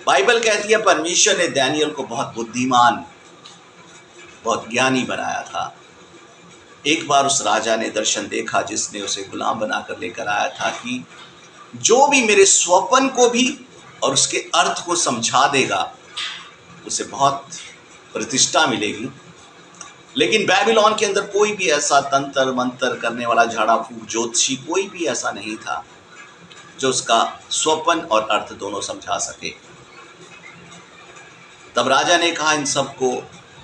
Bible कहती है परमेश्वर ने दानियल को बहुत बुद्धिमान, बहुत ज्ञानी बनाया था। एक बार उस राजा ने दर्शन देखा जिसने उसे गुलाम बनाकर लेकर आया था कि जो भी मेरे स्वप्न को भी और उसके अर्थ को समझा देगा उसे बहुत प्रतिष्ठा मिलेगी। लेकिन बेबीलोन के अंदर कोई भी ऐसा तंत्र मंत्र करने वाला, झाड़ा फूक ज्योतिषी कोई भी ऐसा नहीं था जो उसका स्वप्न और अर्थ दोनों समझा सके। तब राजा ने कहा इन सबको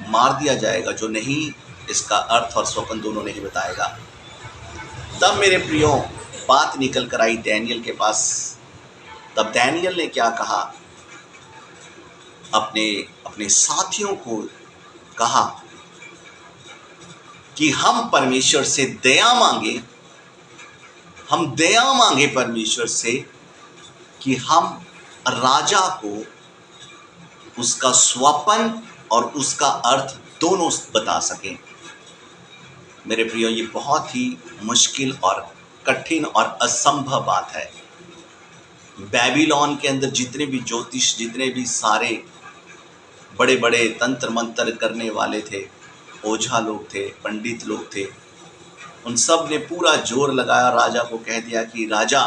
मार दिया जाएगा जो नहीं इसका अर्थ और स्वप्न दोनों नहीं बताएगा। तब मेरे प्रियो बात निकल कर आई दानियल के पास। तब दानियल ने क्या कहा, अपने साथियों को कहा कि हम परमेश्वर से दया मांगे, हम दया मांगे परमेश्वर से कि हम राजा को उसका स्वप्न और उसका अर्थ दोनों बता सकें। मेरे प्रियो, ये बहुत ही मुश्किल और कठिन और असंभव बात है। बेबीलोन के अंदर जितने भी ज्योतिष, जितने भी सारे बड़े बड़े तंत्र मंत्र करने वाले थे, ओझा लोग थे, पंडित लोग थे, उन सब ने पूरा जोर लगाया, राजा को कह दिया कि राजा,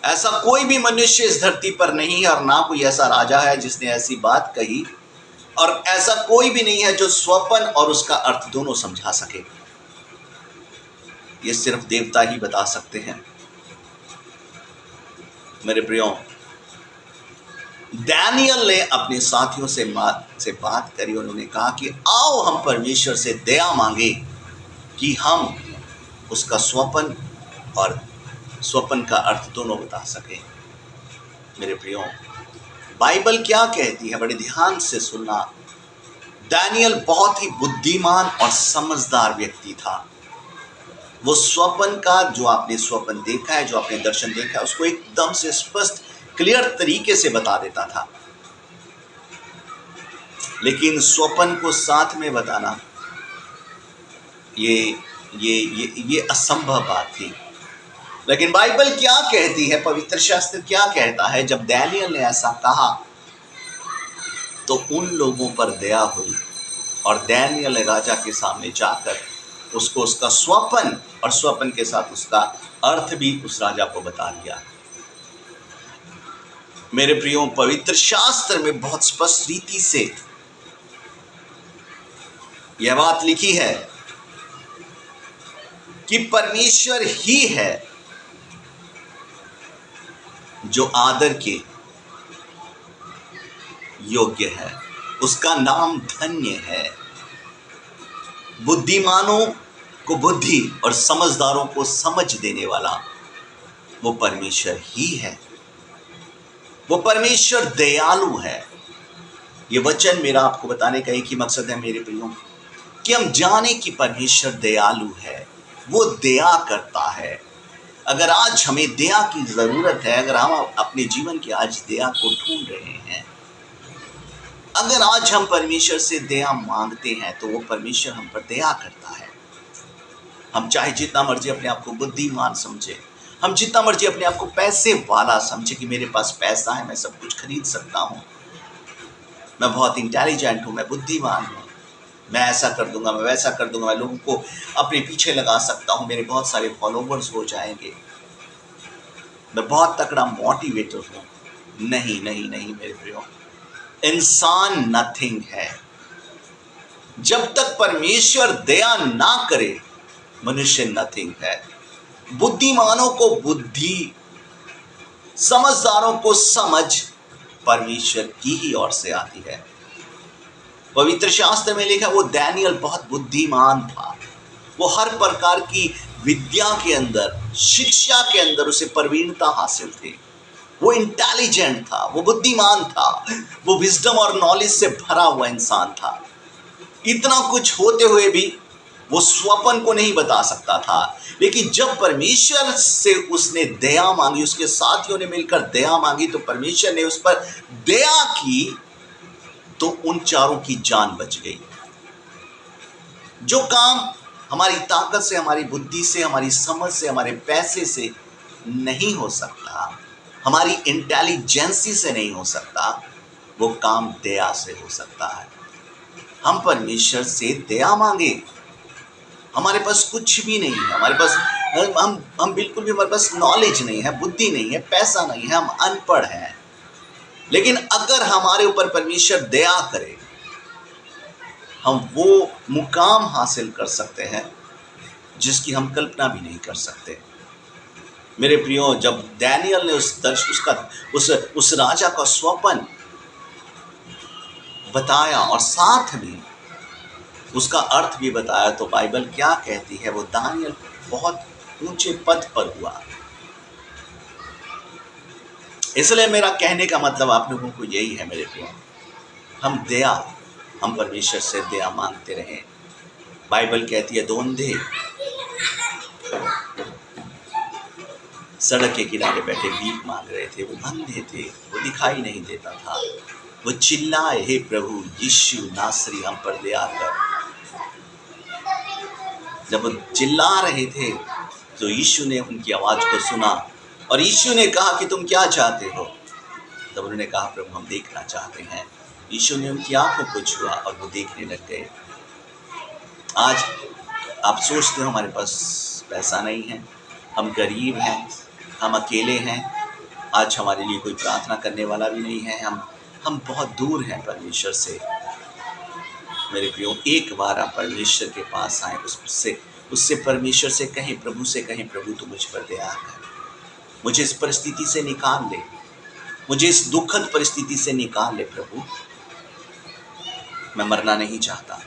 ऐसा कोई भी मनुष्य इस धरती पर नहीं है और ना कोई ऐसा राजा है जिसने ऐसी बात कही, और ऐसा कोई भी नहीं है जो स्वप्न और उसका अर्थ दोनों समझा सके। ये सिर्फ देवता ही बता सकते हैं। मेरे प्रियो, दानियल ने अपने साथियों से बात करी। उन्होंने कहा कि आओ हम परमेश्वर से दया मांगे कि हम उसका स्वप्न और स्वप्न का अर्थ दोनों बता सकें। मेरे प्रियो, बाइबल क्या कहती है, बड़े ध्यान से सुनना। दानियल बहुत ही बुद्धिमान और समझदार व्यक्ति था। वो स्वप्न का, जो आपने स्वप्न देखा है, जो आपने दर्शन देखा है, उसको एकदम से स्पष्ट क्लियर तरीके से बता देता था। लेकिन स्वप्न को साथ में बताना ये असंभव बात थी। लेकिन बाइबल क्या कहती है, पवित्र शास्त्र क्या कहता है, जब दानियल ने ऐसा कहा तो उन लोगों पर दया हुई और दानियल ने राजा के सामने जाकर उसको उसका स्वप्न और स्वप्न के साथ उसका अर्थ भी उस राजा को बता दिया। मेरे प्रियो, पवित्र शास्त्र में बहुत स्पष्ट रीति से यह बात लिखी है कि परमेश्वर ही है जो आदर के योग्य है, उसका नाम धन्य है। बुद्धिमानों को बुद्धि और समझदारों को समझ देने वाला वो परमेश्वर ही है। वो परमेश्वर दयालु है। ये वचन मेरा आपको बताने का एक ही मकसद है मेरे प्रियो, कि हम जाने कि परमेश्वर दयालु है, वो दया करता है। अगर आज हमें दया की ज़रूरत है, अगर हम अपने जीवन की आज दया को ढूंढ रहे हैं, अगर आज हम परमेश्वर से दया मांगते हैं, तो वो परमेश्वर हम पर दया करता है। हम चाहे जितना मर्जी अपने आप को बुद्धिमान समझे, हम जितना मर्जी अपने आप को पैसे वाला समझे कि मेरे पास पैसा है, मैं सब कुछ खरीद सकता हूँ, मैं बहुत इंटेलिजेंट हूँ, मैं बुद्धिमान हूँ, मैं ऐसा कर दूंगा, मैं वैसा कर दूंगा, मैं लोगों को अपने पीछे लगा सकता हूँ, मेरे बहुत सारे फॉलोवर्स हो जाएंगे, मैं बहुत तगड़ा मोटिवेटर हूँ। नहीं नहीं नहीं मेरे प्रियो, इंसान नथिंग है। जब तक परमेश्वर दया ना करे, मनुष्य नथिंग है। बुद्धिमानों को बुद्धि, समझदारों को समझ परमेश्वर की ही ओर से आती है। पवित्र शास्त्र में लिखा, वो दानियल बहुत बुद्धिमान था। वो हर प्रकार की विद्या के अंदर, शिक्षा के अंदर उसे प्रवीणता हासिल थी। वो इंटेलिजेंट था, वो बुद्धिमान था, वो विजडम और नॉलेज से भरा हुआ इंसान था। इतना कुछ होते हुए भी वो स्वप्न को नहीं बता सकता था। लेकिन जब परमेश्वर से उसने दया मांगी, उसके साथियों ने मिलकर दया मांगी, तो परमेश्वर ने उस पर दया की, तो उन चारों की जान बच गई। जो काम हमारी ताकत से, हमारी बुद्धि से, हमारी समझ से, हमारे पैसे से नहीं हो सकता, हमारी इंटेलिजेंसी से नहीं हो सकता, वो काम दया से हो सकता है। हम परमेश्वर से दया मांगे। हमारे पास कुछ भी नहीं है, हमारे पास हम बिल्कुल भी, हमारे पास नॉलेज नहीं है, बुद्धि नहीं है, पैसा नहीं है, हम अनपढ़ हैं, लेकिन अगर हमारे ऊपर परमेश्वर दया करे, हम वो मुकाम हासिल कर सकते हैं जिसकी हम कल्पना भी नहीं कर सकते। मेरे प्रियो, जब डैनियल ने उस राजा का स्वप्न बताया और साथ में उसका अर्थ भी बताया, तो बाइबल क्या कहती है, वो दानियल बहुत ऊंचे पद पर हुआ। इसलिए मेरा कहने का मतलब आप लोगों को यही है मेरे प्रियो, हम परमेश्वर से दया मांगते रहें। बाइबल कहती है, दो अंधे सड़क के किनारे बैठे भीख मांग रहे थे, वो अंधे थे, वो दिखाई नहीं देता था। वो चिल्लाए, हे प्रभु यीशु नासरी, हम पर दया कर। जब वो चिल्ला रहे थे तो यीशु ने उनकी आवाज को सुना और यीशु ने कहा कि तुम क्या चाहते हो? तब उन्होंने कहा, प्रभु हम देखना चाहते हैं। यीशु ने उनकी आंखों को छुआ और वो देखने लग गए। आज आप सोचते हो हमारे पास पैसा नहीं है, हम गरीब हैं, हम अकेले हैं, आज हमारे लिए कोई प्रार्थना करने वाला भी नहीं है, हम बहुत दूर हैं परमेश्वर से। मेरे प्रियो, एक बार आप परमेश्वर के पास आए, उससे परमेश्वर से कहें, प्रभु से कहें, प्रभु तू मुझ पर दया कर, मुझे इस परिस्थिति से निकाल ले, मुझे इस दुखद परिस्थिति से निकाल ले प्रभु। मैं मरना नहीं चाहता,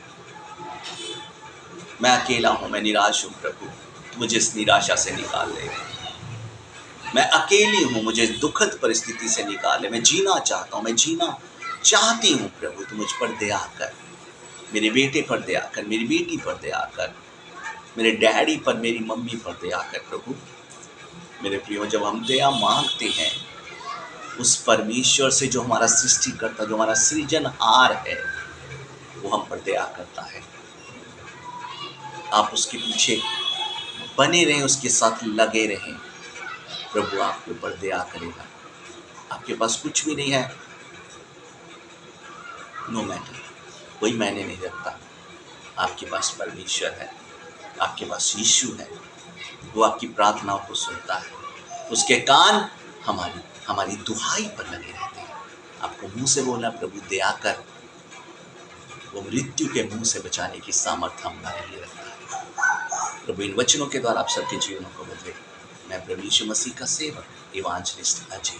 मैं अकेला हूं, मैं निराश हूं प्रभु, तू मुझे इस निराशा से निकाल ले। मैं अकेली हूं, मुझे इस दुखद परिस्थिति से निकाल ले। मैं जीना चाहता हूं, मैं जीना चाहती हूं प्रभु, तू मुझ पर दया कर। मेरे बेटे पर दया कर, मेरी बेटी पर दया कर, मेरे डैडी पर, मेरी मम्मी पर दया कर प्रभु। मेरे प्रियो, जब हम दया मांगते हैं उस परमेश्वर से जो हमारा सृष्टिकर्ता, जो हमारा सृजनहार है, वो हम पर दया करता है। आप उसके पीछे बने रहें, उसके साथ लगे रहें, प्रभु आपके ऊपर दया करेगा। आपके पास कुछ भी नहीं है, नो मैटर, कोई मायने नहीं रखता। आपके पास परमेश्वर है, आपके पास यीशु है, वो आपकी प्रार्थनाओं को सुनता है। उसके कान हमारी दुहाई पर लगे रहते हैं। आपको मुंह से बोलना, प्रभु दया कर, वो मृत्यु के मुंह से बचाने की सामर्थ्य हमारे लिए रखता है। प्रभु इन वचनों के द्वारा आप सबके जीवनों को बदले। मैं प्रभु यीशु मसीह का सेवक इवांजलिस्ट अजय